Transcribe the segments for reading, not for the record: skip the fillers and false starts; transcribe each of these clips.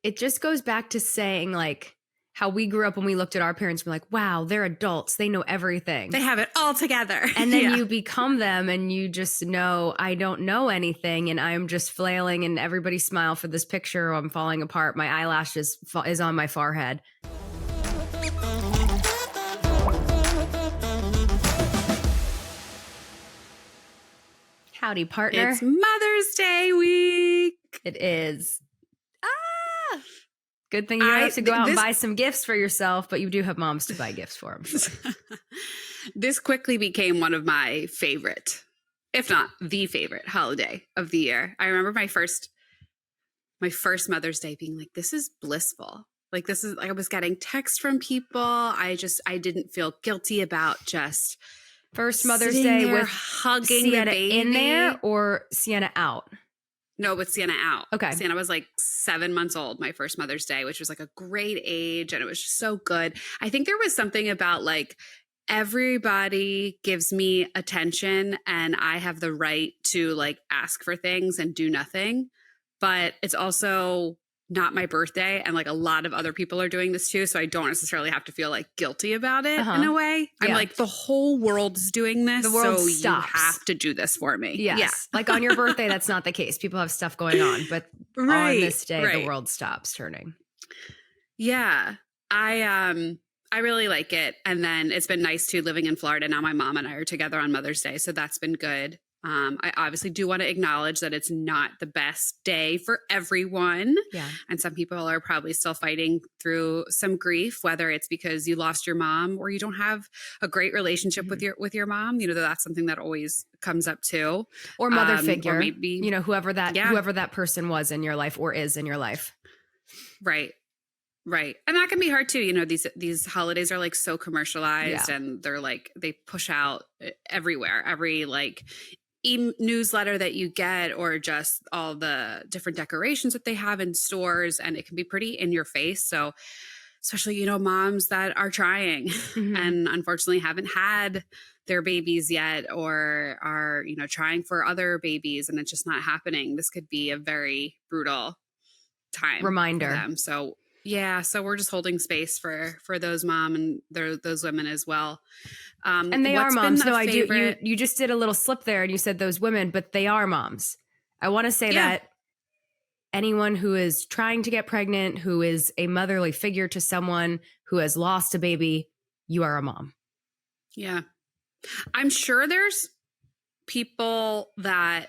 it just goes back to saying like how we grew up when we looked at our parents and we're like, wow, they're adults. They know everything. They have it all together. And then you become them and you just know, I don't know anything. And I'm just flailing and everybody smile for this picture. I'm falling apart. My eyelashes is on my forehead. Howdy, partner. It's Mother's Day week. It is. Good thing you don't have to go out and buy some gifts for yourself, but you do have moms to buy gifts for them. Sure. This quickly became one of my favorite, if not the favorite holiday of the year. I remember my first Mother's Day being like, this is blissful. Like this is, I was getting texts from people. I didn't feel guilty about just first Mother's Day with hugging Sienna the baby. In there or Sienna out? No, with Sienna out. Okay. Sienna was like 7 months old, my first Mother's Day, which was like a great age. And it was just so good. I think there was something about like everybody gives me attention and I have the right to like ask for things and do nothing. But it's also not my birthday. And like a lot of other people are doing this too. So I don't necessarily have to feel like guilty about it in a way. I'm like, the whole world is doing this. The world so stops. You have to do this for me. Yes. Yeah. Like on your birthday, that's not the case. People have stuff going on. But on this day, the world stops turning. Yeah. I really like it. And then it's been nice too living in Florida. Now my mom and I are together on Mother's Day. So that's been good. I obviously do want to acknowledge that it's not the best day for everyone. Yeah. And some people are probably still fighting through some grief, whether it's because you lost your mom or you don't have a great relationship with your mom. You know, that's something that always comes up too. Or mother figure, or maybe, you know, whoever that person was in your life or is in your life. Right. Right. And that can be hard too. You know, these holidays are like so commercialized and they're like, they push out everywhere, every like newsletter that you get or just all the different decorations that they have in stores. And it can be pretty in your face. So especially, you know, moms that are trying and unfortunately haven't had their babies yet or are, you know, trying for other babies and it's just not happening. This could be a very brutal time. Reminder. For them. So yeah, so we're just holding space for those mom and those women as well. And they are moms. No, I do. You just did a little slip there and you said those women, but they are moms. I want to say that anyone who is trying to get pregnant, who is a motherly figure to someone who has lost a baby, you are a mom. Yeah. I'm sure there's people that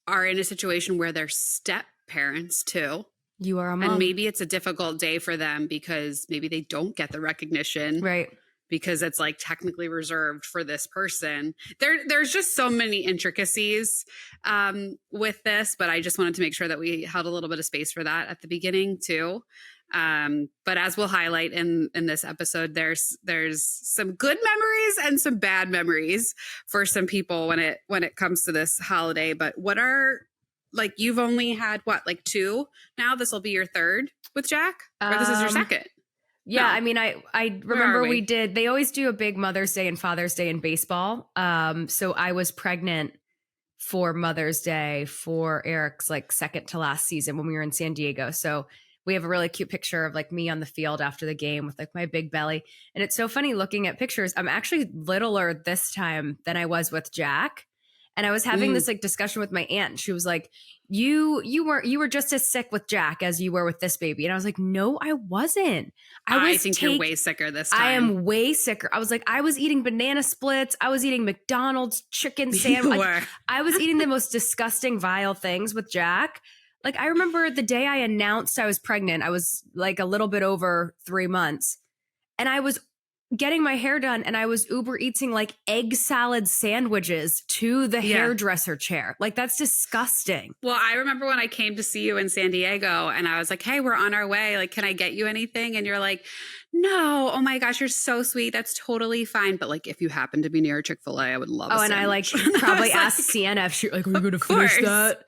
are in a situation where they're step parents too. You are a mom. And maybe it's a difficult day for them because maybe they don't get the recognition. Right. Because it's like technically reserved for this person. There's just so many intricacies with this, but I just wanted to make sure that we held a little bit of space for that at the beginning too. But as we'll highlight in this episode, there's some good memories and some bad memories for some people when it comes to this holiday. But what are, like, you've only had what, like 2 now? This will be your 3rd with Jack? Or this is your 2nd? Yeah, No. I mean, I remember they always do a big Mother's Day and Father's Day in baseball. So I was pregnant for Mother's Day for Eric's like second to last season when we were in San Diego. So we have a really cute picture of like me on the field after the game with like my big belly. And it's so funny looking at pictures. I'm actually littler this time than I was with Jack. And I was having this like discussion with my aunt. She was like, you were just as sick with Jack as you were with this baby. And I was like, no, I wasn't. I think you're way sicker this time. I am way sicker. I was like, I was eating banana splits. I was eating McDonald's chicken sandwich. I was eating the most disgusting, vile things with Jack. Like, I remember the day I announced I was pregnant, I was like a little bit over 3 months. And I was getting my hair done and I was Uber eating like egg salad sandwiches to the hairdresser chair. Like, that's disgusting. Well, I remember when I came to see you in San Diego and I was like, hey, we're on our way. Like, can I get you anything? And you're like, no, oh my gosh, you're so sweet. That's totally fine. But like, if you happen to be near Chick-fil-A, I would love a and I like probably asked Sienna if she like, are you going to finish that?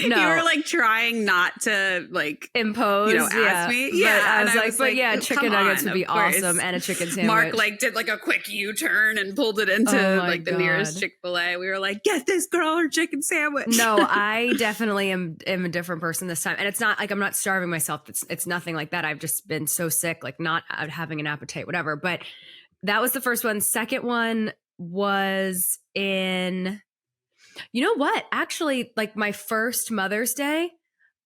No. You were like trying not to like impose, ask me. Yeah. But I was like, chicken nuggets would be awesome and a chicken sandwich. Mark like did like a quick U-turn and pulled it into the nearest Chick-fil-A. We were like, get this girl her chicken sandwich. No, I definitely am a different person this time. And it's not like I'm not starving myself. It's nothing like that. I've just been so sick, like not having an appetite, whatever. But that was the first one. Second one was in, you know what? Actually, like my first Mother's Day,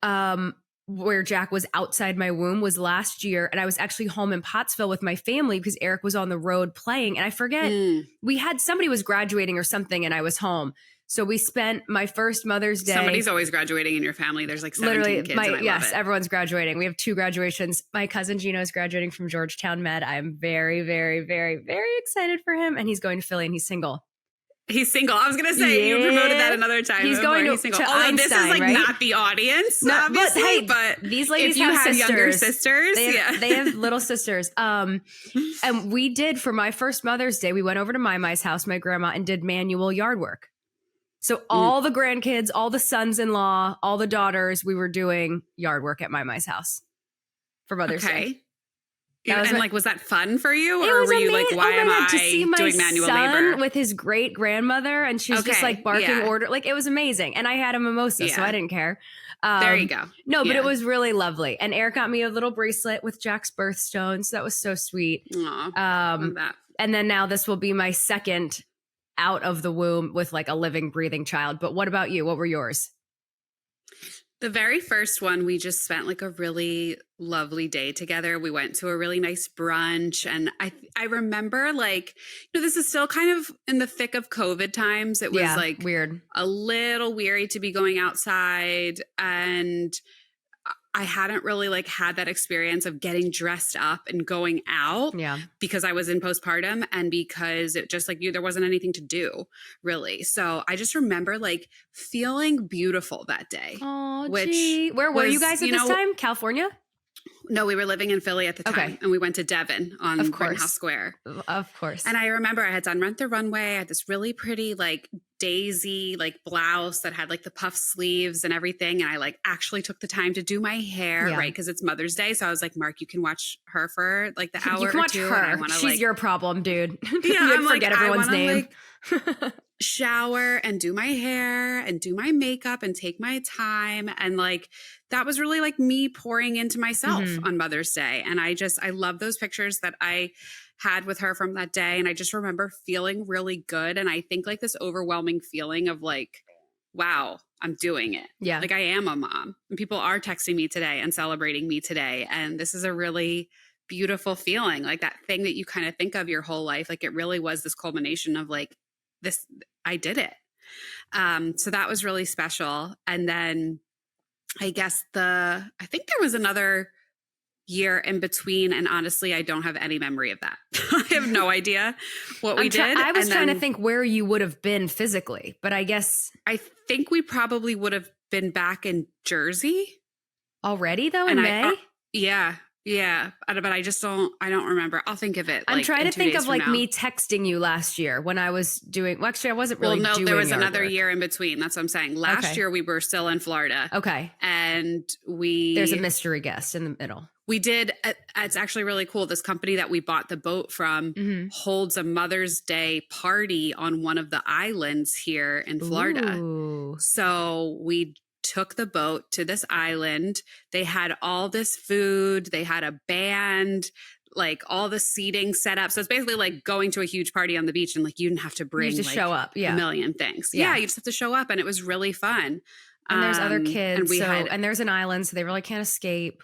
where Jack was outside my womb was last year. And I was actually home in Pottsville with my family because Eric was on the road playing. And I forget, somebody was graduating or something and I was home. So we spent my first Mother's Day. Somebody's always graduating in your family. There's like 17 kids. Yes, everyone's graduating. We have 2 graduations. My cousin Gino is graduating from Georgetown Med. I'm very, very, very, very excited for him. And he's going to Philly and he's single. He's single. I was going to say, you promoted that another time. He's going to single. Although Einstein, this is like not the audience, no, obviously. But these ladies if you have younger sisters. They have little sisters. And we did, for my first Mother's Day, we went over to Mai's house, my grandma, and did manual yard work. So all the grandkids, all the sons-in-law, all the daughters, we were doing yard work at Mai's house for Mother's Day. Was that fun for you? Or were you like, why am I to see my doing manual son labor? With his great grandmother and she's just like barking order. Like it was amazing. And I had a mimosa, so I didn't care. There you go. No, but it was really lovely. And Eric got me a little bracelet with Jack's birthstone. So that was so sweet. Aww, love that. And then now this will be my second out of the womb with like a living, breathing child. But what about you? What were yours? The very first one, we just spent like a really lovely day together. We went to a really nice brunch. And I remember like, this is still kind of in the thick of COVID times. It was like weird, a little weary to be going outside. And I hadn't really like had that experience of getting dressed up and going out because I was in postpartum and because it just like there wasn't anything to do really. So I just remember like feeling beautiful that day. Oh, gee. Where were you guys at this time? California? No, we were living in Philly at the time and we went to Devon on Rittenhouse Square. Of course. And I remember I had done Rent the Runway. I had this really pretty like daisy like blouse that had like the puff sleeves and everything. And I like actually took the time to do my hair, right? Because it's Mother's Day. So I was like, Mark, you can watch her for like the hour you can or watch two. her. She's your problem, dude. Yeah, I'm forget everyone's name. Like, shower and do my hair and do my makeup and take my time. And like, that was really like me pouring into myself on Mother's Day. And I love those pictures that I had with her from that day. And I just remember feeling really good. And I think like this overwhelming feeling of like, wow, I'm doing it. Yeah. Like I am a mom and people are texting me today and celebrating me today. And this is a really beautiful feeling, like that thing that you kind of think of your whole life. Like it really was this culmination of like this, I did it. So that was really special. And then I guess I think there was another year in between. And honestly, I don't have any memory of that. I have no idea what we did. I was trying to think where you would have been physically, but I guess. I think we probably would have been back in Jersey. Already though, in May? Yeah. But I don't remember. I'll think of it. I'm trying to think of like me texting you last year when I was doing, well, actually I wasn't really doing there was another work. year in between. That's what I'm saying. Last year we were still in Florida. Okay. And there's a mystery guest in the middle. We did. It's actually really cool. This company that we bought the boat from holds a Mother's Day party on one of the islands here in Florida. Ooh. So we took the boat to this island. They had all this food. They had a band, like all the seating set up. So it's basically like going to a huge party on the beach and like you didn't have to bring you just show up. a million things. Yeah, you just have to show up. And it was really fun. And there's other kids. And there's an island, so they really can't escape.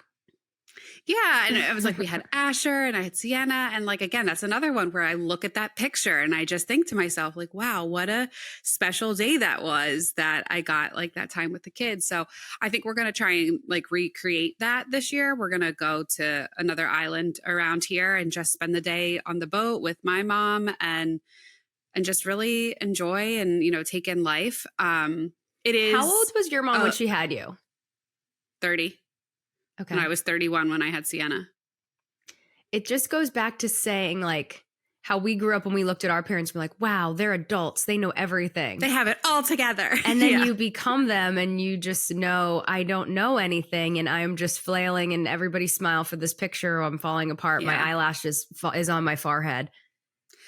Yeah. And it was like we had Asher and I had Sienna. And like, again, that's another one where I look at that picture and I just think to myself, like, wow, what a special day that was that I got like that time with the kids. So I think we're going to try and like recreate that this year. We're going to go to another island around here and just spend the day on the boat with my mom and just really enjoy and, take in life. It is. How old was your mom when she had you? 30. Okay. And I was 31 when I had Sienna. It just goes back to saying like, how we grew up when we looked at our parents, we're like, wow, they're adults. They know everything. They have it all together. And then you become them and you just know, I don't know anything. And I'm just flailing and everybody smile for this picture. Or I'm falling apart. My eyelash is on my forehead.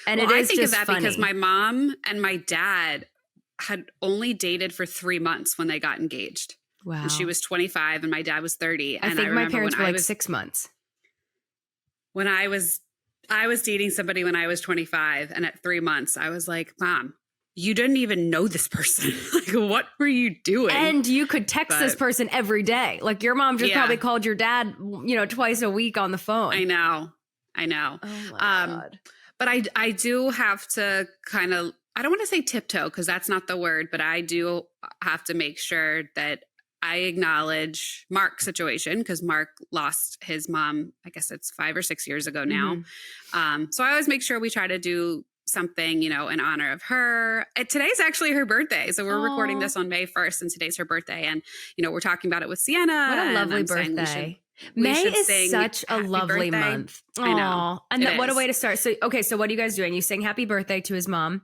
And well, it is I think just of that funny. because my mom and my dad had only dated for 3 months when they got engaged. Wow. And she was 25 and my dad was 30. I think my parents were like 6 months. When I was dating somebody when I was 25, and at 3 months, I was like, Mom, you didn't even know this person. Like, what were you doing? And you could text this person every day. Like, your mom just probably called your dad, twice a week on the phone. I know. Oh my God. But I do have to kind of, I don't want to say tiptoe because that's not the word, but I do have to make sure that I acknowledge Mark's situation because Mark lost his mom, I guess it's 5 or 6 years ago now. Mm-hmm. So I always make sure we try to do something, in honor of her. Today's actually her birthday. So we're recording this on May 1st and today's her birthday. And, we're talking about it with Sienna. What a lovely birthday. May is such a lovely month. I know. And what a way to start. So, okay. So what are you guys doing? You sing happy birthday to his mom.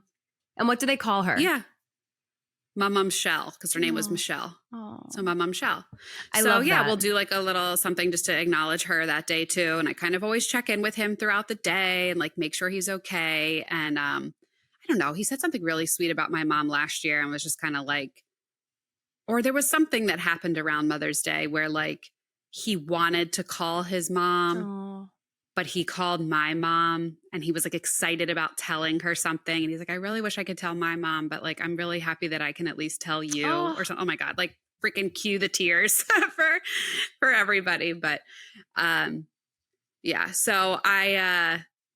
And what do they call her? Yeah. My mom Shell, because her name was Michelle. So my mom Shell. I love that. We'll do like a little something just to acknowledge her that day too. And I kind of always check in with him throughout the day and like make sure he's okay. And I don't know, he said something really sweet about my mom last year and was just kind of like, or there was something that happened around Mother's Day where like he wanted to call his mom. But he called my mom and he was like excited about telling her something. And he's like, I really wish I could tell my mom, but like, I'm really happy that I can at least tell you or something. Oh my God, like freaking cue the tears for everybody. But so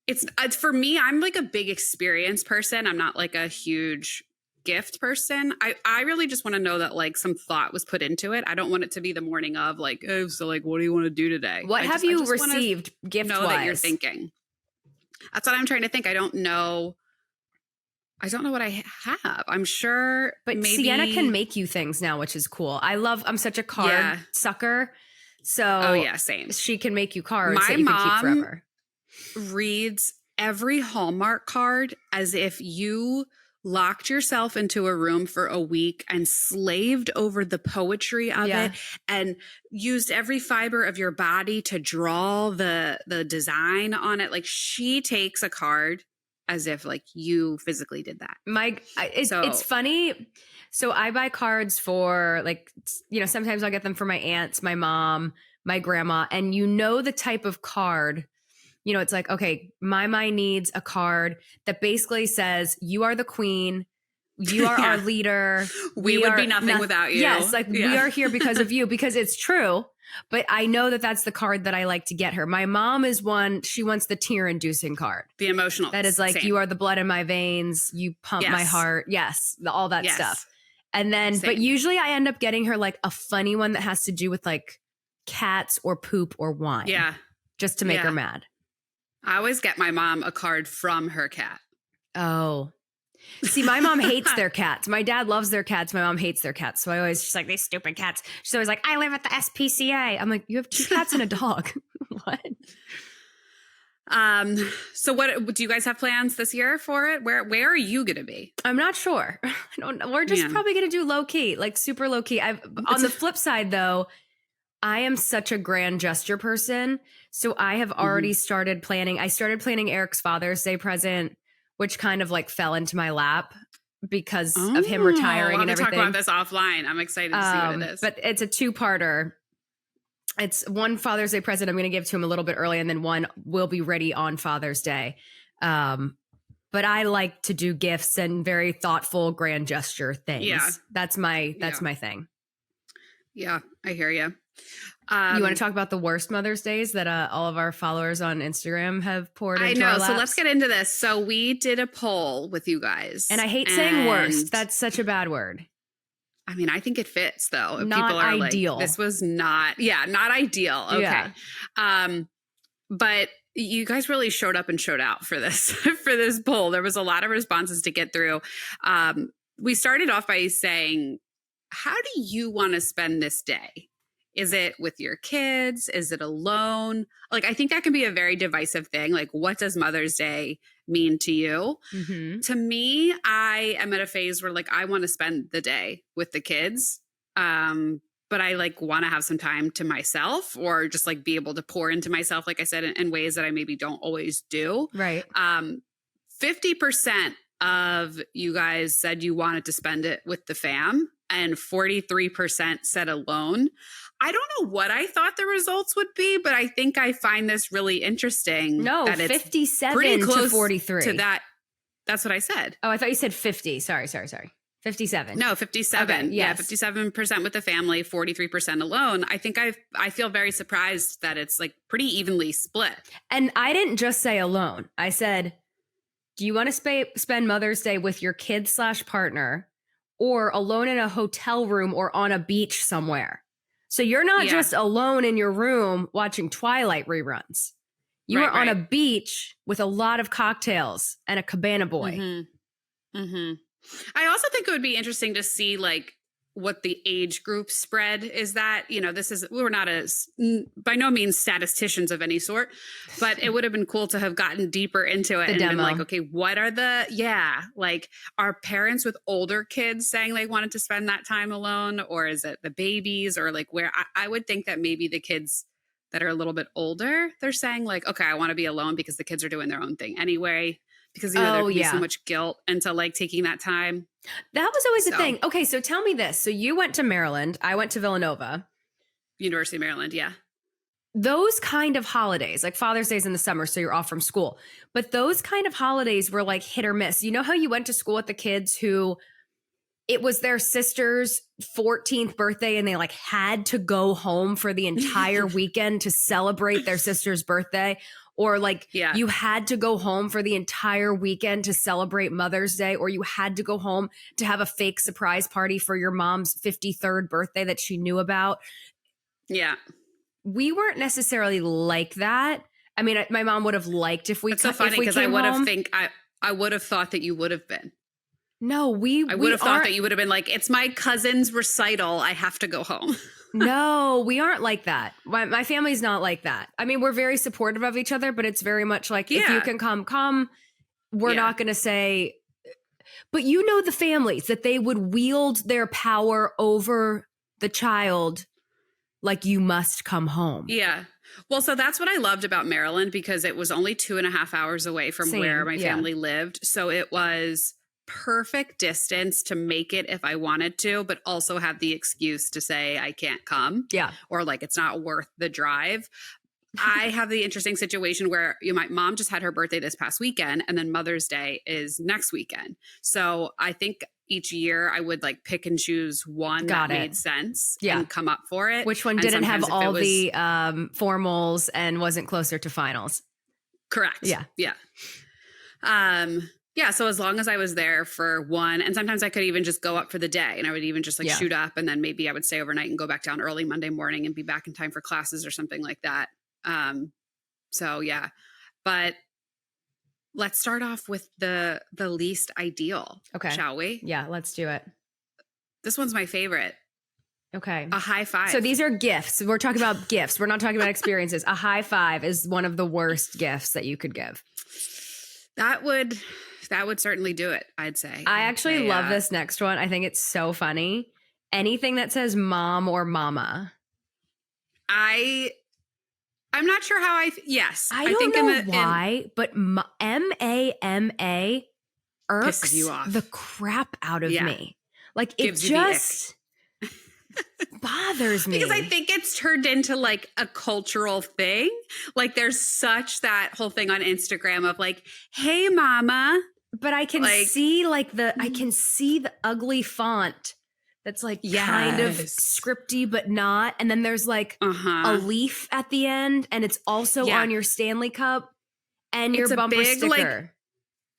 it's for me, I'm like a big experience person. I'm not like a huge gift person. I really just want to know that like some thought was put into it. I don't want it to be the morning of like, oh, so like, what do you want to do today? What have you received gift wise? Know that you're thinking. That's what I'm trying to think. I don't know what I have. I'm sure, but maybe Sienna can make you things now, which is cool. I'm such a card sucker. So same. She can make you cards My that you can keep mom forever. Reads every Hallmark card as if you locked yourself into a room for a week and slaved over the poetry of it and used every fiber of your body to draw the design on it. Like she takes a card as if like you physically did that. It's funny. So I buy cards for like, sometimes I'll get them for my aunts, my mom, my grandma, and the type of card. It's like, okay, my mind needs a card that basically says, you are the queen. You are our leader. We would be nothing without you. Yes. Like we are here because of you, because it's true. But I know that that's the card that I like to get her. My mom is one, she wants the tear inducing card. The emotional. That is like, you are the blood in my veins. You pump my heart. Yes. All that stuff. And then, but usually I end up getting her like a funny one that has to do with like cats or poop or wine. Yeah. Just to make her mad. I always get my mom a card from her cat. Oh. See, my mom hates their cats. My dad loves their cats. My mom hates their cats. So she's like, these stupid cats. She's always like, I live at the SPCA. I'm like, you have 2 cats and a dog. What? So what do you guys have plans this year for it? Where are you going to be? I'm not sure. I don't know. We're just probably going to do low key, like super low key. On the flip side though, I am such a grand gesture person. So I have already started planning. I started planning Eric's Father's Day present, which kind of like fell into my lap because of him retiring and everything. Talk about this offline. I'm excited to see what it is. But it's a 2-parter. It's one Father's Day present I'm going to give to him a little bit early, and then one will be ready on Father's Day. But I like to do gifts and very thoughtful, grand gesture things. Yeah. That's my thing. Yeah, I hear you. You want to talk about the worst Mother's Days that all of our followers on Instagram have poured into our laps? So let's get into this. So we did a poll with you guys. And I hate saying worst. That's such a bad word. I mean, I think it fits though. Not people are ideal. Like, this was not ideal. Okay. Yeah. But you guys really showed up and showed out for this, for this poll. There was a lot of responses to get through. We started off by saying, how do you want to spend this day? Is it with your kids? Is it alone? Like, I think that can be a very divisive thing. Like, what does Mother's Day mean to you? Mm-hmm. To me, I am at a phase where like I want to spend the day with the kids. But I like want to have some time to myself or just like be able to pour into myself, like I said, in ways that I maybe don't always do. Right. 50% of you guys said you wanted to spend it with the fam and 43% said alone. I don't know what I thought the results would be, but I think I find this really interesting. No, that it's 57 pretty close to 43. to that. That's what I said. Oh, I thought you said 50. Sorry. 57. No, 57. Okay, yes. Yeah, 57% with the family, 43% alone. I think I feel very surprised that it's like pretty evenly split. And I didn't just say alone. I said, do you want to spend Mother's Day with your kid/partner or alone in a hotel room or on a beach somewhere? So you're not just alone in your room watching Twilight reruns. You are on a beach with a lot of cocktails and a cabana boy. Mm-hmm. Mm-hmm. I also think it would be interesting to see like what the age group spread is. That, you know, we're not by no means statisticians of any sort, but it would have been cool to have gotten deeper into it and been like, okay, what are like, are parents with older kids saying they wanted to spend that time alone, or is it the babies, or like where I would think that maybe the kids that are a little bit older, they're saying like, okay, I want to be alone because the kids are doing their own thing anyway. Because, you know, there can be so much guilt into like taking that time. That was always the thing. Okay, so tell me this. So you went to Maryland. I went to Villanova. University of Maryland, yeah. Those kind of holidays, like Father's Day's in the summer, so you're off from school. But those kind of holidays were like hit or miss. You know how you went to school with the kids who it was their sister's 14th birthday and they like had to go home for the entire weekend to celebrate their sister's birthday? Or like you had to go home for the entire weekend to celebrate Mother's Day, or you had to go home to have a fake surprise party for your mom's 53rd birthday that she knew about. Yeah. We weren't necessarily like that. I mean, my mom would have liked if we It's so funny because I would have thought that you would have been. No, I would have thought that you would have been like, it's my cousin's recital. I have to go home. No, we aren't like that. My family's not like that. I mean, we're very supportive of each other, but it's very much like, if you can come. We're not going to say, but you know the families that they would wield their power over the child like, you must come home. Yeah. Well, so that's what I loved about Maryland, because it was only 2.5 hours away from where my family lived. So it was perfect distance to make it if I wanted to, but also have the excuse to say I can't come. Yeah. Or like it's not worth the drive. I have the interesting situation where my mom just had her birthday this past weekend, and then Mother's Day is next weekend. So I think each year I would like pick and choose one that made sense and come up for it. Which one didn't have all the formals and wasn't closer to finals. Correct. Yeah. Yeah. Yeah, so as long as I was there for one, and sometimes I could even just go up for the day, and I would even just like shoot up, and then maybe I would stay overnight and go back down early Monday morning and be back in time for classes or something like that. So yeah, but let's start off with the least ideal. Okay. Shall we? Yeah, let's do it. This one's my favorite. Okay. A high five. So these are gifts. We're talking about gifts. We're not talking about experiences. A high five is one of the worst gifts that you could give. That would certainly do it, I'd say. I actually love this next one. I think it's so funny. Anything that says mom or mama. I'm not sure how yes. I don't know why, but M-A-M-A irks you off. The crap out of me. Like, it just bothers me. Because I think it's turned into like a cultural thing. Like, there's such that whole thing on Instagram of like, hey, mama. But I can see I can see the ugly font that's like kind of scripty, but not. And then there's like a leaf at the end, and it's also on your Stanley Cup and your bumper big, sticker.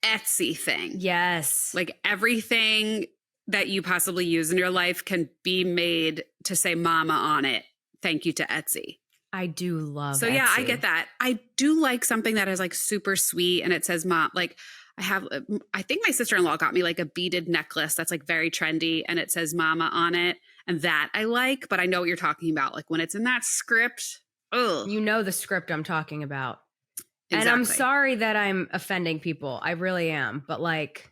Like, Etsy thing. Yes. Like, everything that you possibly use in your life can be made to say mama on it. Thank you to Etsy. I do love So Etsy. Yeah, I get that. I do like something that is like super sweet and it says mom. Like, I think my sister-in-law got me like a beaded necklace that's like very trendy and it says mama on it. And that I like, but I know what you're talking about. Like when it's in that script, ugh. You know the script I'm talking about. Exactly. And I'm sorry that I'm offending people. I really am. But like,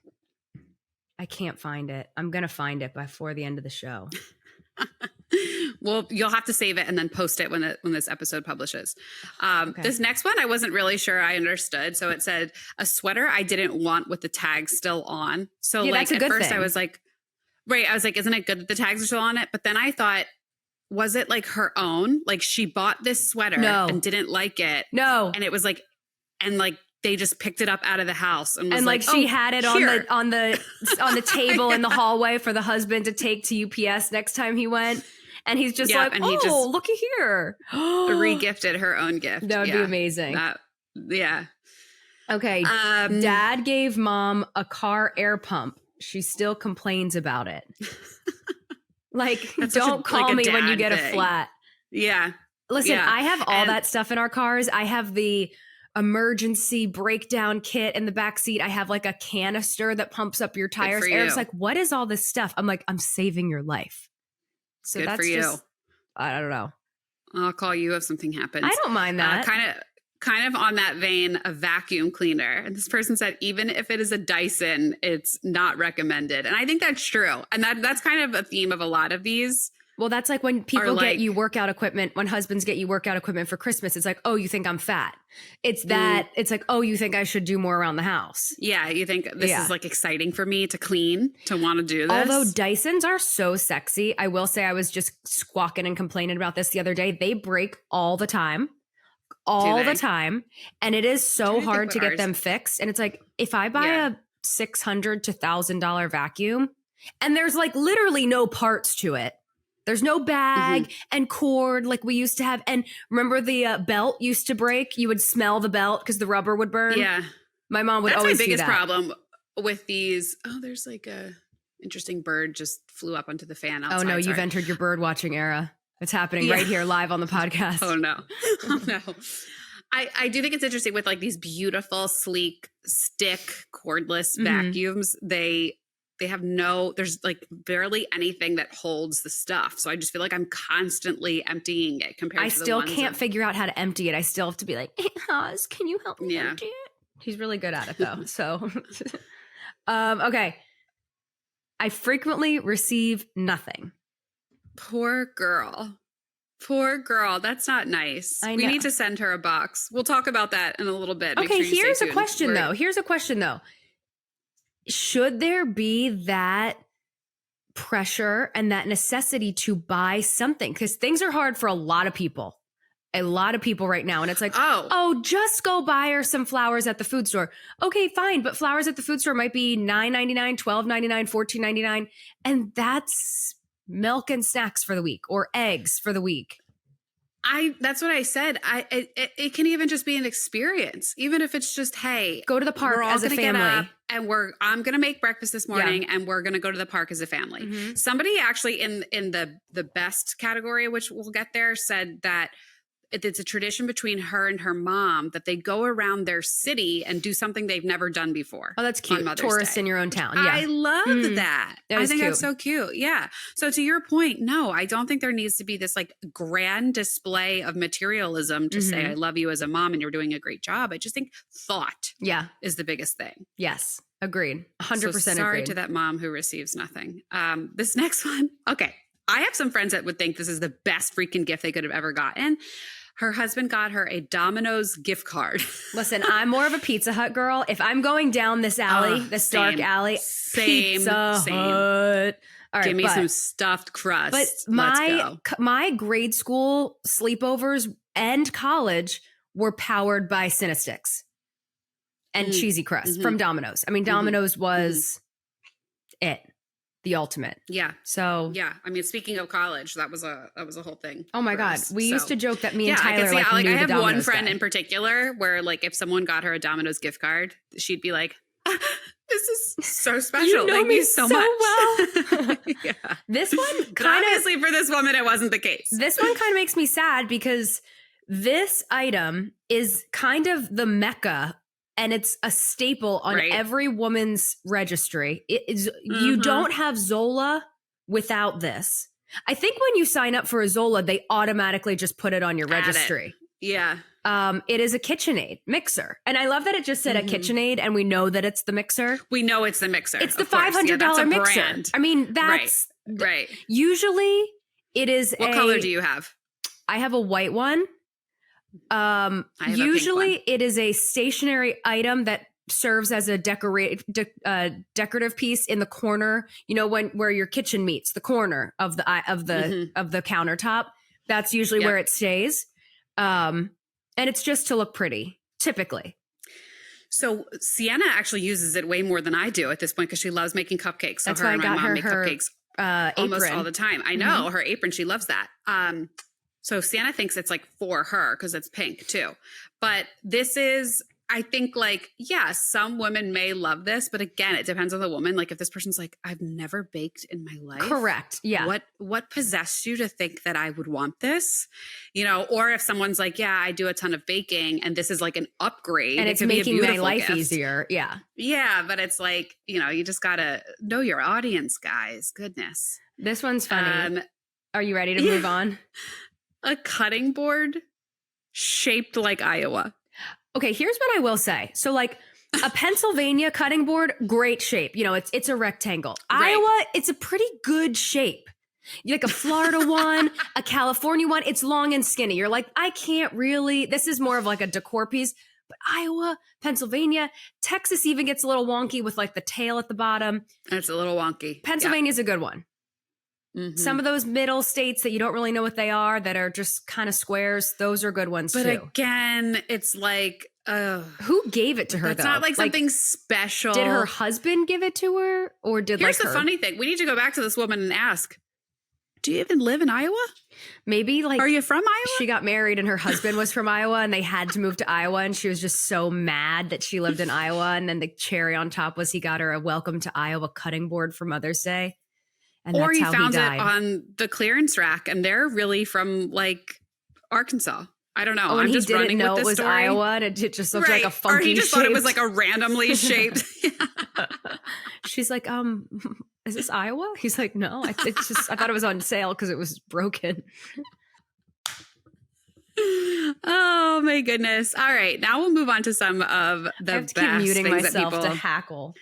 I can't find it. I'm going to find it before the end of the show. Well, you'll have to save it and then post it when this episode publishes. Okay. This next one, I wasn't really sure I understood. So it said a sweater I didn't want with the tag still on. So Yeah, like that's a at good first thing. I was like, right. I was like, isn't it good that the tags are still on it? But then I thought, was it like her own? Like she bought this sweater and didn't like it. No. And it was like, and like they just picked it up out of the house and was like she had it here. on the table in the hallway for the husband to take to UPS next time he went. And he's just like, oh, looky here. Regifted her own gift. That would be amazing. Yeah. Okay. Dad gave mom a car air pump. She still complains about it. Like, don't call me when you get a flat. Yeah. Listen, I have all that stuff in our cars. I have the emergency breakdown kit in the back seat. I have like a canister that pumps up your tires. Eric's like, what is all this stuff? I'm like, I'm saving your life. So good that's for you. Just, I don't know. I'll call you if something happens. I don't mind that. Kind of on that vein, a vacuum cleaner. And this person said, even if it is a Dyson, it's not recommended. And I think that's true. And that's kind of a theme of a lot of these. Well, that's like when people get you workout equipment, when husbands get you workout equipment for Christmas, it's like, oh, you think I'm fat. It's that, it's like, oh, you think I should do more around the house. Yeah, you think this is like exciting for me to clean, to want to do this. Although Dysons are so sexy, I will say I was just squawking and complaining about this the other day. They break all the time. All the time. And it is so hard to get them fixed. And it's like, if I buy a $600 to $1,000 vacuum and there's like literally no parts to it, there's no bag and cord like we used to have. And remember the belt used to break? You would smell the belt because the rubber would burn. Yeah. My mom would always do that. That's my biggest problem with these. Oh, there's like a interesting bird just flew up onto the fan outside. Oh, no, you've entered your bird watching era. It's happening right here live on the podcast. Oh, no. Oh, no. I do think it's interesting with like these beautiful, sleek, stick, cordless vacuums. They have there's like barely anything that holds the stuff. So I just feel like I'm constantly emptying it compared to the ones. I still can't figure out how to empty it. I still have to be like, hey, Oz, can you help me empty it? He's really good at it though. So, okay. I frequently receive nothing. Poor girl. Poor girl. That's not nice. We need to send her a box. We'll talk about that in a little bit. Okay, here's a question though. Should there be that pressure and that necessity to buy something? Because things are hard for a lot of people right now. And it's like, oh, just go buy her some flowers at the food store. Okay, fine. But flowers at the food store might be $9.99, $12.99, $14.99. And that's milk and snacks for the week or eggs for the week. That's what I said. It can even just be an experience, even if it's just, hey, go to the park as a family. Get up and I'm going to make breakfast this morning and we're going to go to the park as a family. Somebody actually in the best category, which we'll get there, said that it's a tradition between her and her mom that they go around their city and do something they've never done before. Oh, that's cute. Tourists in your own town. Yeah. I love that. I think that's so cute. Yeah. So to your point, no, I don't think there needs to be this like grand display of materialism to say, I love you as a mom and you're doing a great job. I just think thought is the biggest thing. Yes. Agreed. 100% so sorry to that mom who receives nothing. This next one. Okay. I have some friends that would think this is the best freaking gift they could have ever gotten. Her husband got her a Domino's gift card. Listen, I'm more of a Pizza Hut girl. If I'm going down this alley, this dark alley, Pizza Hut. All right, give me some stuffed crust. But my grade school sleepovers and college were powered by Cinesticks and cheesy crust from Domino's. I mean, Domino's was it. The ultimate. Yeah. So yeah. I mean, speaking of college, that was a whole thing. Oh my God. We used to joke that me and Tyler I have Domino's one friend guy. In particular where like if someone got her a Domino's gift card, she'd be like, this is so special. You know Thank me you so well. Yeah. This one obviously for this woman, it wasn't the case. This one kind of makes me sad because this item is kind of the mecca. And it's a staple on every woman's registry. It is you don't have Zola without this. I think when you sign up for a Zola, they automatically just put it on your registry. Yeah. It is a KitchenAid mixer. And I love that it just said a KitchenAid and we know that it's the mixer. We know it's the mixer. It's the $500 mixer. Brand. I mean, that's right. Usually it is What color do you have? I have a white one. Usually it is a stationary item that serves as a decorative piece in the corner, where your kitchen meets the corner of the countertop. That's usually where it stays. And it's just to look pretty, typically. So Sienna actually uses it way more than I do at this point because she loves making cupcakes. So that's her why and my mom make cupcakes almost apron. all the time. I know, her apron, she loves that. So Sienna thinks it's like for her because it's pink too. But this is, I think some women may love this, but again, it depends on the woman. Like if this person's like, I've never baked in my life. Correct. Yeah. What possessed you to think that I would want this? Or if someone's like, yeah, I do a ton of baking and this is like an upgrade. And it's making my life easier. Yeah. Yeah. But it's like, you just got to know your audience, guys. Goodness. This one's funny. Are you ready to move on? A cutting board shaped like Iowa. Okay, here's what I will say. So like a Pennsylvania cutting board, great shape. It's a rectangle. Right. Iowa, it's a pretty good shape. Like a Florida one, a California one, it's long and skinny. You're like, I can't really, this is more of like a decor piece. But Iowa, Pennsylvania, Texas even gets a little wonky with like the tail at the bottom. It's a little wonky. Pennsylvania's a good one. Mm-hmm. Some of those middle states that you don't really know what they are, that are just kind of squares, those are good ones too. But again, it's like, who gave it to her? It's not like something special. Did her husband give it to her, or did Here's the her? funny thing: we need to go back to this woman and ask, do you even live in Iowa? Maybe are you from Iowa? She got married and her husband was from Iowa, and they had to move to Iowa, and she was just so mad that she lived in Iowa. And then the cherry on top was he got her a welcome to Iowa cutting board for Mother's Day. And or he found it on the clearance rack, and they're really from Arkansas. I don't know. I'm just running with this story. Iowa, and it just looked like a funky. Or he just thought it was like a randomly shaped. She's like, is this Iowa? He's like, no. I thought it was on sale because it was broken. Oh my goodness! All right, now we'll move on to some of the I have to best keep muting things myself that people to hackle.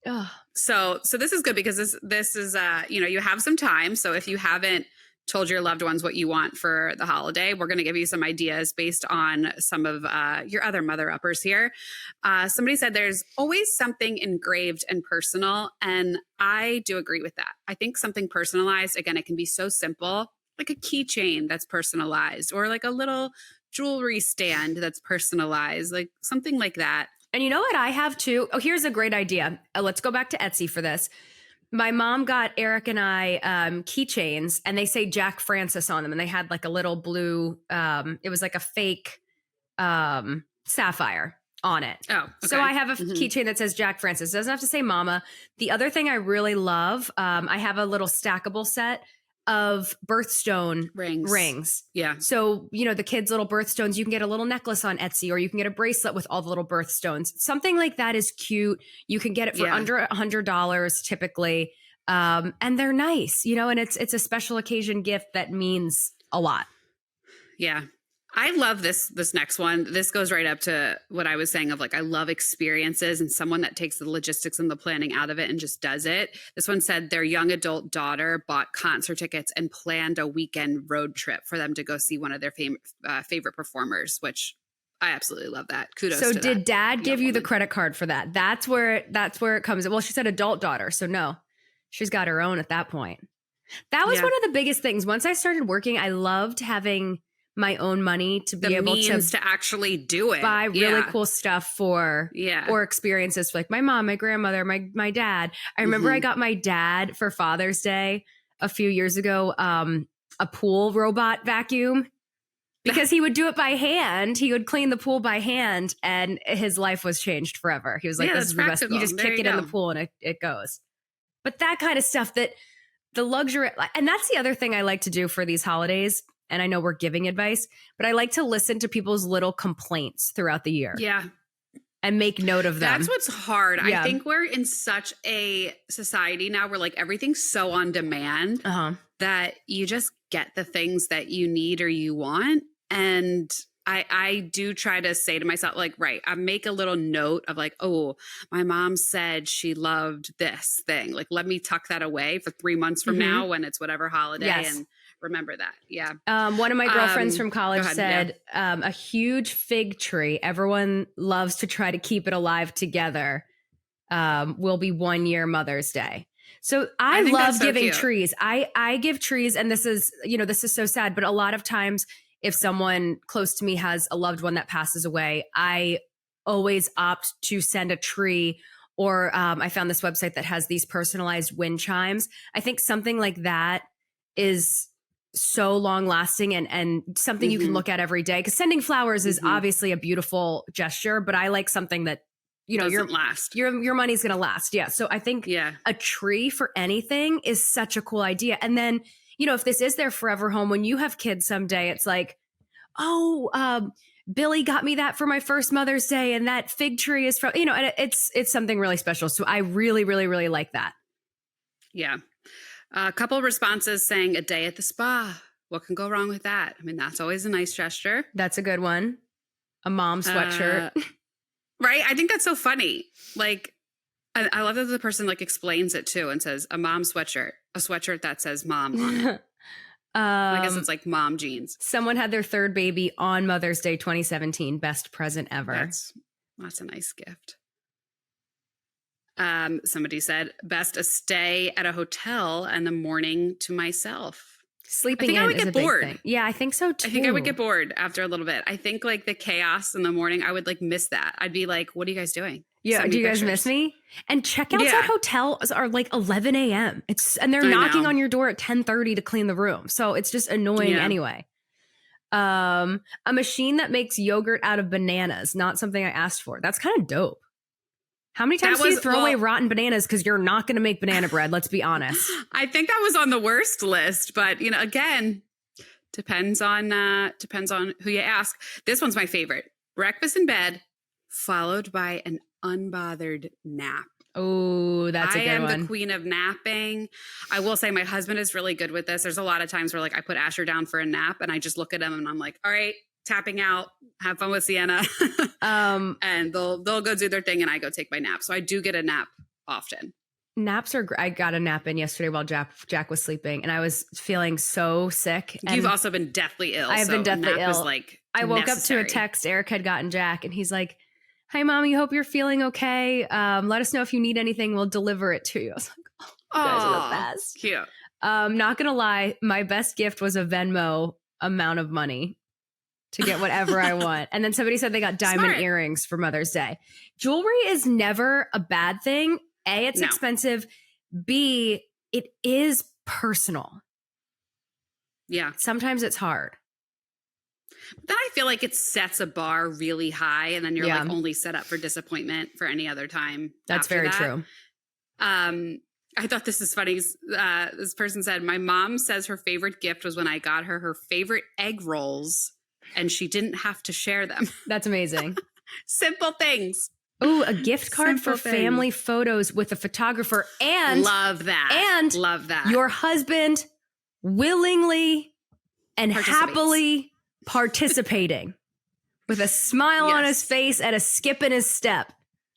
Ugh. So this is good because this is you have some time. So if you haven't told your loved ones what you want for the holiday, we're going to give you some ideas based on some of your other mother uppers here. Somebody said there's always something engraved and personal, and I do agree with that. I think something personalized, again, it can be so simple, like a keychain that's personalized, or like a little jewelry stand that's personalized, like something like that. And you know what I have too? Oh, here's a great idea. Let's go back to Etsy for this. My mom got Eric and I keychains, and they say Jack Francis on them. And they had like a little blue, it was like a fake sapphire on it. Oh, okay. So I have a keychain that says Jack Francis. It doesn't have to say mama. The other thing I really love, I have a little stackable set of birthstone rings. Yeah. So, the kids' little birthstones, you can get a little necklace on Etsy, or you can get a bracelet with all the little birthstones. Something like that is cute. You can get it for under $100 typically. And they're nice, and it's a special occasion gift that means a lot. Yeah. I love this next one. This goes right up to what I was saying of I love experiences and someone that takes the logistics and the planning out of it and just does it. This one said their young adult daughter bought concert tickets and planned a weekend road trip for them to go see one of their favorite performers, which I absolutely love that. Kudos to that. So did dad give you the credit card for that? That's where it comes in. Well, she said adult daughter. So no, she's got her own at that point. That was one of the biggest things. Once I started working, I loved having my own money to be able to actually do it, buy really cool stuff or experiences for my mom, my grandmother, my dad. I remember I got my dad for Father's Day a few years ago, a pool robot vacuum, because he would do it by hand. He would clean the pool by hand, and his life was changed forever. He was like, this is the best. You just kick it in the pool and it goes. But that kind of stuff, that the luxury, and that's the other thing I like to do for these holidays. And I know we're giving advice, but I like to listen to people's little complaints throughout the year. Yeah. and make note of them. That's what's hard. Yeah. I think we're in such a society now where like everything's so on demand that you just get the things that you need or you want. And I do try to say to myself, like, right, I make a little note of like, oh, my mom said she loved this thing. Like, let me tuck that away for 3 months from now when it's whatever holiday and remember that. Yeah. One of my girlfriends from college said a huge fig tree. Everyone loves to try to keep it alive together. Will be 1 year Mother's Day. So I love giving trees. I give trees, and this is so sad, but a lot of times if someone close to me has a loved one that passes away, I always opt to send a tree, or I found this website that has these personalized wind chimes. I think something like that is so long lasting and something you can look at every day, because sending flowers is obviously a beautiful gesture, but I like something that, your money's going to last. Yeah. So I think a tree for anything is such a cool idea. And then, if this is their forever home, when you have kids someday, it's like, Billy got me that for my first Mother's Day, and that fig tree is from, and it's something really special. So I really, really, really like that. Yeah. A couple of responses saying a day at the spa. What can go wrong with that? I mean, that's always a nice gesture. That's a good one. A mom sweatshirt. Right? I think that's so funny. Like, I love that the person like explains it too and says a mom sweatshirt, a sweatshirt that says mom on it. I guess it's like mom jeans. Someone had their third baby on Mother's Day 2017. Best present ever. That's a nice gift. Somebody said best a stay at a hotel and the morning to myself. Sleeping I think I would get bored. Thing. Yeah, I think so too. I think I would get bored after a little bit. I think like the chaos in the morning, I would like miss that. I'd be like, what are you guys doing? Yeah, do you guys miss me? And checkouts at hotels are like 11 a.m. And they're knocking on your door at 10:30 to clean the room. So it's just annoying anyway. A machine that makes yogurt out of bananas, not something I asked for. That's kind of dope. How many times do you throw away rotten bananas because you're not going to make banana bread? Let's be honest. I think that was on the worst list, but again, depends on who you ask. This one's my favorite. Breakfast in bed, followed by an unbothered nap. Oh, that's a good one. I am the queen of napping. I will say my husband is really good with this. There's a lot of times where like I put Asher down for a nap and I just look at him and I'm like, all right, tapping out, have fun with Sienna. And they'll go do their thing and I go take my nap. So I do get a nap often. Naps are I got a nap in yesterday while Jack was sleeping and I was feeling so sick. You've also been deathly ill. I've been deathly ill. Was like I woke up to a text Eric had gotten Jack and he's like, "Hi, Mommy, hope you're feeling okay. Let us know if you need anything. We'll deliver it to you." I was like, "Oh, you guys are the best." Cute. Not gonna lie, my best gift was a Venmo amount of money to get whatever I want. And then somebody said they got diamond earrings for Mother's Day. Jewelry is never a bad thing. A, it's expensive. B, it is personal. Yeah. Sometimes it's hard. But then I feel like it sets a bar really high and then you're like only set up for disappointment for any other time. That's very true. I thought this is funny. This person said, my mom says her favorite gift was when I got her favorite egg rolls and she didn't have to share them. That's amazing. Simple things. Oh, a gift card for family photos with a photographer and love that. And love that. Your husband willingly and happily participating with a smile on his face and a skip in his step.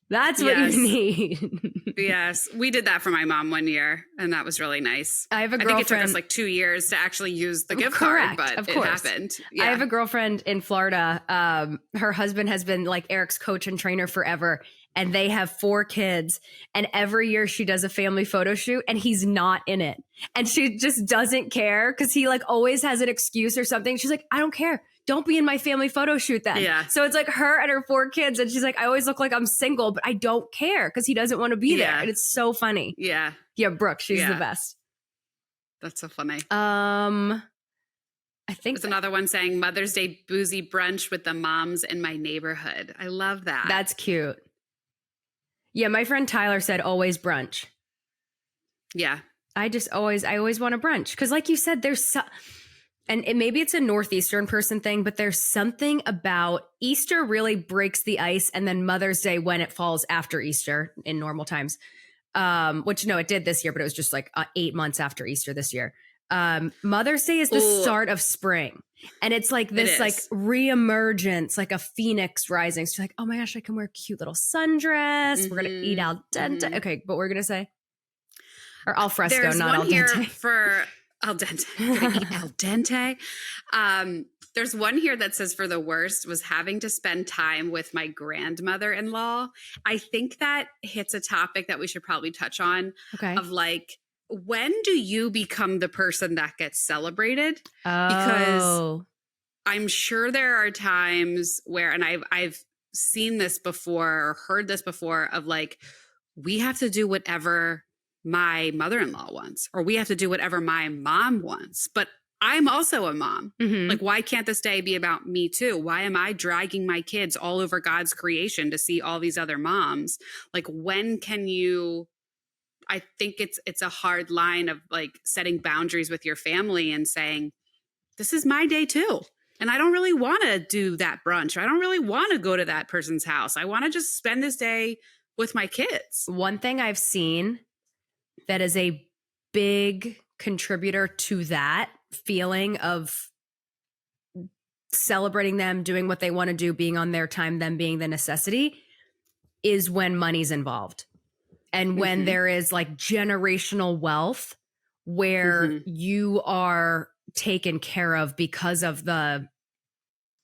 That's what you need. Yes. We did that for my mom one year, and that was really nice. I have a girlfriend. I think it took us like 2 years to actually use the gift card, but it happened. Yeah. I have a girlfriend in Florida. Her husband has been like Eric's coach and trainer forever, and they have 4 kids. And every year she does a family photo shoot, and he's not in it. And she just doesn't care because he like always has an excuse or something. She's like, I don't care. Don't be in my family photo shoot then. Yeah. So it's like her and her 4 kids. And she's like, I always look like I'm single, but I don't care because he doesn't want to be there. And it's so funny. Yeah. Yeah, Brooke, she's the best. That's so funny. I think there's another one saying Mother's Day boozy brunch with the moms in my neighborhood. I love that. That's cute. Yeah, my friend Tyler said always brunch. Yeah. I always want a brunch. Because like you said, maybe it's a Northeastern person thing, but there's something about Easter really breaks the ice, and then Mother's Day when it falls after Easter in normal times. Which no, it did this year, but it was just like 8 months after Easter this year. Mother's Day is the start of spring, and it's like this like reemergence, like a phoenix rising. So you're like, oh my gosh, I can wear a cute little sundress. We're gonna eat al dente. Okay, but we're gonna say, or al fresco, There's not one al dente. Here for al dente. Gonna eat al dente. There's one here that says for the worst was having to spend time with my grandmother-in-law. I think that hits a topic that we should probably touch on. Okay. Of like, when do you become the person that gets celebrated? Oh. Because I'm sure there are times where, and I've seen this before or heard this before, of like, we have to do whatever my mother-in-law wants, or we have to do whatever my mom wants. But I'm also a mom. Mm-hmm. Like, why can't this day be about me too? Why am I dragging my kids all over God's creation to see all these other moms? Like, when can you, I think it's a hard line of like setting boundaries with your family and saying, this is my day too. And I don't really want to do that brunch. I don't really want to go to that person's house. I want to just spend this day with my kids. One thing I've seen that is a big contributor to that feeling of celebrating them, doing what they want to do, being on their time, them being the necessity, is when money's involved. And when there is like generational wealth where you are taken care of because of the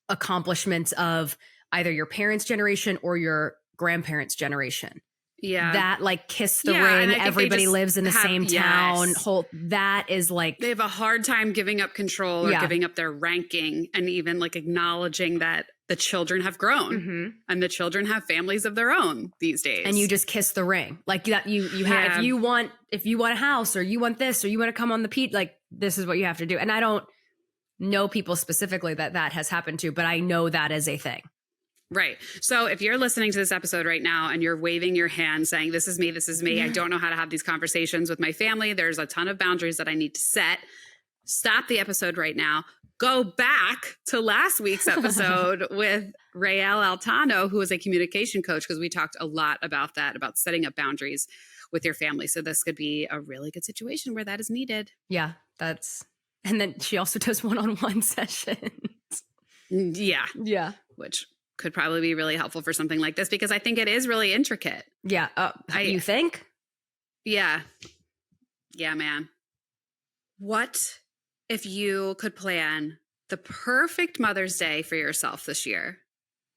accomplishments of either your parents' generation or your grandparents' generation. Yeah. That like kiss the ring, everybody lives in the same town. That is like, they have a hard time giving up control or giving up their ranking, and even like acknowledging that the children have grown and the children have families of their own these days. And you just kiss the ring. Like that you have, if you want a house, or you want this, or you want to come on the Pete, like this is what you have to do. And I don't know people specifically that has happened to, but I know that is a thing. Right. So if you're listening to this episode right now and you're waving your hand saying, this is me, I don't know how to have these conversations with my family, there's a ton of boundaries that I need to set, stop the episode right now. Go back to last week's episode with Rael Altano, who is a communication coach, because we talked a lot about that, about setting up boundaries with your family. So this could be a really good situation where that is needed. Yeah, and then she also does one-on-one sessions. Yeah. Yeah. Which could probably be really helpful for something like this, because I think it is really intricate. Yeah. You think? Yeah. Yeah, man. What if you could plan the perfect Mother's Day for yourself this year?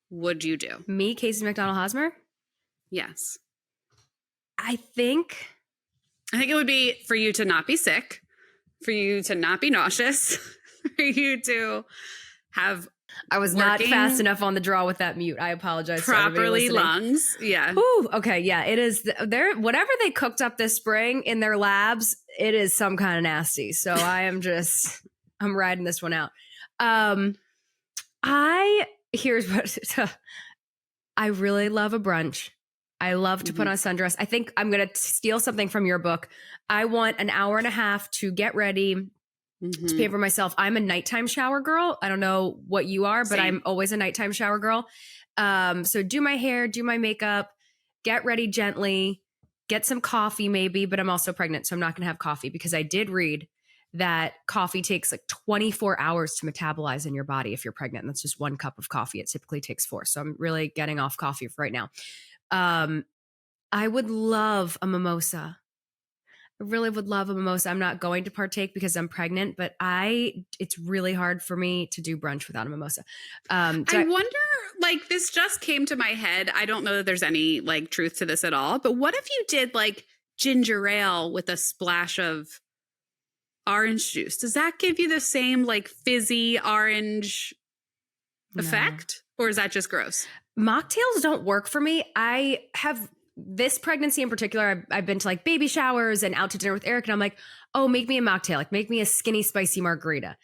Would you do? Me, Kacie McDonald Hosmer? Yes. I think it would be for you to not be sick, for you to not be nauseous, for you to have I was not fast enough on the draw with that mute. I apologize. Properly lungs. Yeah. Ooh, okay. Yeah. It is whatever they cooked up this spring in their labs, it is some kind of nasty. So I'm riding this one out. Here's what I really love a brunch. I love to put on a sundress. I think I'm going to steal something from your book. I want an hour and a half to get ready, to pay for myself. I'm a nighttime shower girl. I don't know what you are, but I'm always a nighttime shower girl. So do my hair, do my makeup, get ready gently, get some coffee maybe, but I'm also pregnant, so I'm not going to have coffee, because I did read that coffee takes like 24 hours to metabolize in your body if you're pregnant. And that's just 1 cup of coffee. It typically takes 4. So I'm really getting off coffee for right now. I would love a mimosa. I really would love a mimosa. I'm not going to partake because I'm pregnant, but it's really hard for me to do brunch without a mimosa. I wonder, like, this just came to my head. I don't know that there's any like truth to this at all, but what if you did like ginger ale with a splash of orange juice? Does that give you the same like fizzy orange effect? Or is that just gross? Mocktails don't work for me. I have this pregnancy in particular, I've been to like baby showers and out to dinner with Eric, and I'm like, oh, make me a mocktail, like make me a skinny spicy margarita.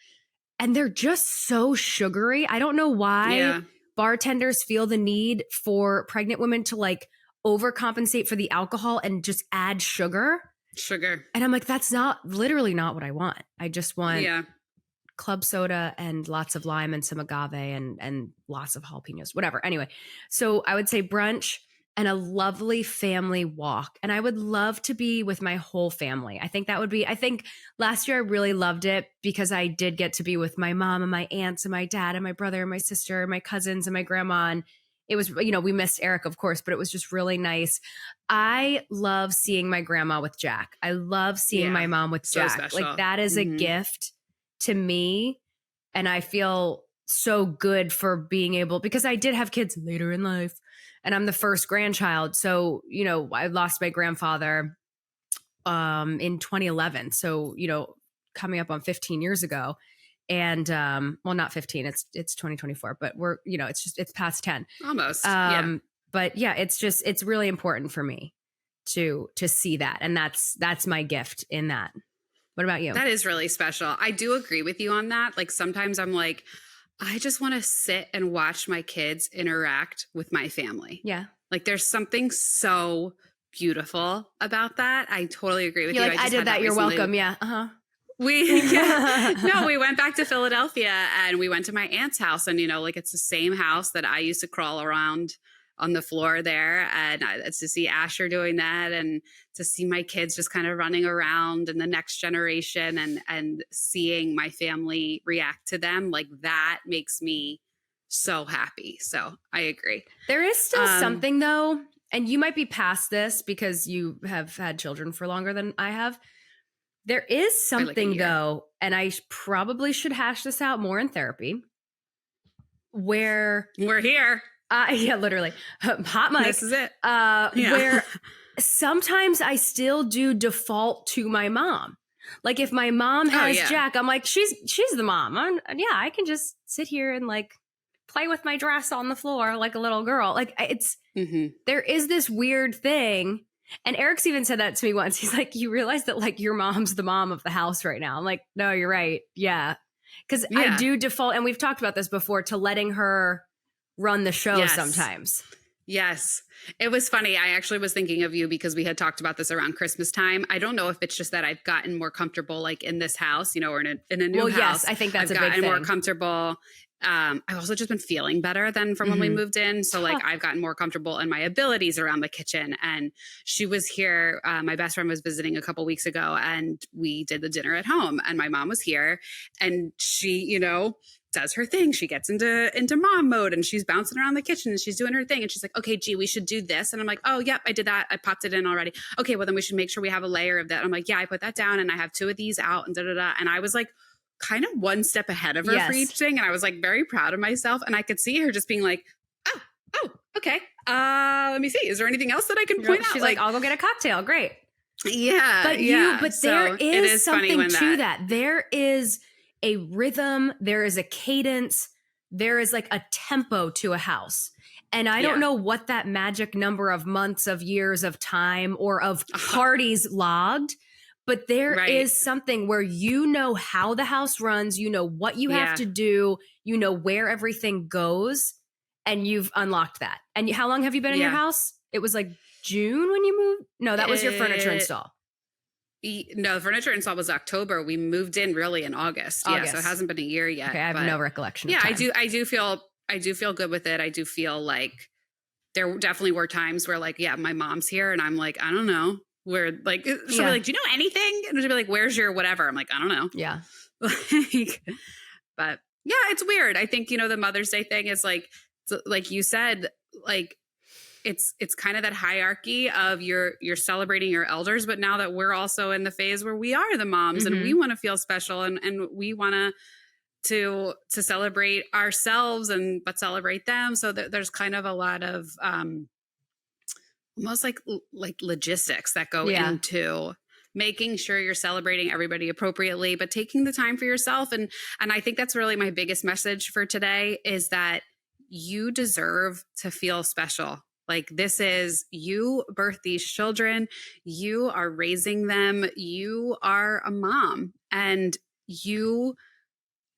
And they're just so sugary. I don't know why bartenders feel the need for pregnant women to like overcompensate for the alcohol and just add sugar. And I'm like, that's literally not what I want. I just want club soda and lots of lime and some agave and lots of jalapenos, whatever. Anyway, so I would say brunch and a lovely family walk. And I would love to be with my whole family. I think last year I really loved it because I did get to be with my mom and my aunts and my dad and my brother and my sister and my cousins and my grandma. And it was, we missed Eric, of course, but it was just really nice. I love seeing my grandma with Jack. I love seeing my mom with Jack. Special. Like that is a gift to me. And I feel so good for being able, because I did have kids later in life and I'm the first grandchild. So, I lost my grandfather in 2011. So, coming up on 15 years ago. And well, not 15, it's 2024, but we're, it's past 10. Almost. But yeah, it's really important for me to see that. And that's my gift in that. What about you? That is really special. I do agree with you on that. Like sometimes I'm like, I just want to sit and watch my kids interact with my family. Yeah. Like there's something so beautiful about that. I totally agree with you. Like, I did that. You're welcome. Yeah. Uh-huh. We went back to Philadelphia and we went to my aunt's house and, it's the same house that I used to crawl around on the floor there. And it's to see Asher doing that and to see my kids just kind of running around and the next generation and seeing my family react to them, like that makes me so happy. So I agree. There is still something though, and you might be past this because you have had children for longer than I have. There is something though, and I probably should hash this out more in therapy, where we're here. Yeah, literally. Hot mic. This is it. Where sometimes I still do default to my mom. Like if my mom has Jack, I'm like, she's the mom. I can just sit here and like play with my dress on the floor like a little girl. Like it's, there is this weird thing. And Eric's even said that to me once. He's like, you realize that like your mom's the mom of the house right now. I'm like, no, you're right. Yeah. Because I do default, and we've talked about this before, to letting her run the show sometimes. Yes. It was funny. I actually was thinking of you because we had talked about this around Christmas time. I don't know if it's just that I've gotten more comfortable like in this house, or in a new house. Yes, I think that's I've a big thing. gotten more comfortable. I've also just been feeling better than from when we moved in. So like I've gotten more comfortable in my abilities around the kitchen. And she was here. My best friend was visiting a couple weeks ago and we did the dinner at home and my mom was here and she, does her thing. She gets into mom mode and she's bouncing around the kitchen and she's doing her thing. And she's like, okay, gee, we should do this. And I'm like, oh, yep, I did that. I popped it in already. Okay, well then we should make sure we have a layer of that. I'm like, yeah, I put that down and I have 2 of these out and da-da-da. And I was like, kind of one step ahead of her for each thing. And I was like very proud of myself. And I could see her just being like, oh, okay. Let me see. Is there anything else that I can point out? She's like, I'll go get a cocktail. Great. Yeah. But there is something to that. There is a rhythm. There is a cadence. There is like a tempo to a house. And I don't know what that magic number of months, of years, of time, or of parties logged. But there is something where how the house runs, what you have to do, where everything goes, and you've unlocked that. And how long have you been in your house? It was like June when you moved? No, that was your furniture install. No, the furniture install was October. We moved in really in August. Yeah, so it hasn't been a year yet. Okay, I have no recollection. Yeah, I do feel good with it. I do feel like there definitely were times where like, my mom's here and I'm like, I don't know. Where like she'll be like, do you know anything? And she'll be like, where's your whatever? I'm like, I don't know. Yeah. But yeah, it's weird. I think, the Mother's Day thing is like you said, like it's kind of that hierarchy of you're celebrating your elders, but now that we're also in the phase where we are the moms and we want to feel special and we want to celebrate ourselves but celebrate them. So there's kind of a lot of almost like logistics that go into making sure you're celebrating everybody appropriately, but taking the time for yourself. And I think that's really my biggest message for today is that you deserve to feel special. Like this is, you birthed these children, you are raising them, you are a mom, and you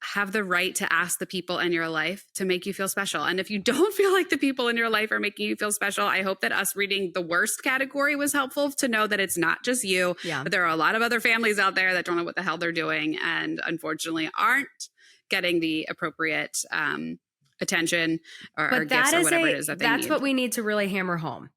have the right to ask the people in your life to make you feel special. And if you don't feel like the people in your life are making you feel special, I hope that us reading the worst category was helpful to know that it's not just you, but there are a lot of other families out there that don't know what the hell they're doing and unfortunately aren't getting the appropriate attention or gifts or whatever it is that they need. That's what we need to really hammer home.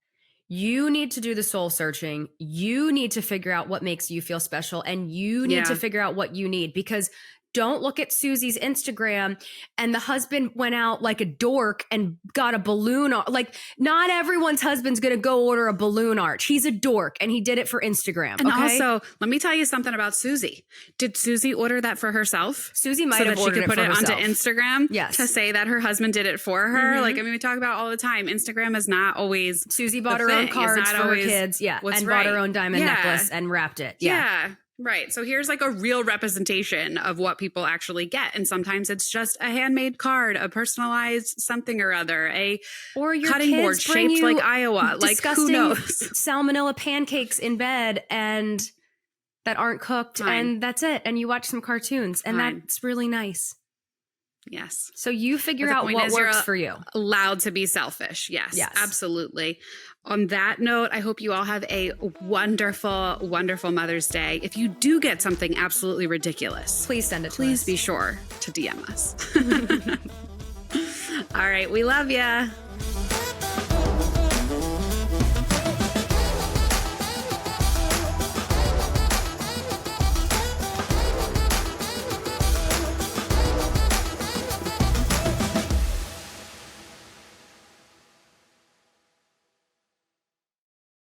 You need to do the soul searching. You need to figure out what makes you feel special, and you need to figure out what you need, because don't look at Susie's Instagram and the husband went out like a dork and got a balloon. Like, not everyone's husband's going to go order a balloon arch. He's a dork and he did it for Instagram. And also, let me tell you something about Susie. Did Susie order that for herself? Susie might have ordered it for herself. So that she could put it onto Instagram to say that her husband did it for her. Like, I mean, we talk about all the time. Instagram is not always Susie bought her own cards for her kids. Yeah. And bought her own diamond necklace and wrapped it. Yeah. Right. So here's like a real representation of what people actually get. And sometimes it's just a handmade card, a personalized something or other, or your cutting board shaped like Iowa. Like, who knows? Salmonella pancakes in bed and that aren't cooked. And that's it. And you watch some cartoons and that's really nice. Yes. So you figure out what works for you. Allowed to be selfish. Yes, absolutely. On that note, I hope you all have a wonderful, wonderful Mother's Day. If you do get something absolutely ridiculous, please send it to us. Please be sure to DM us. All right. We love ya.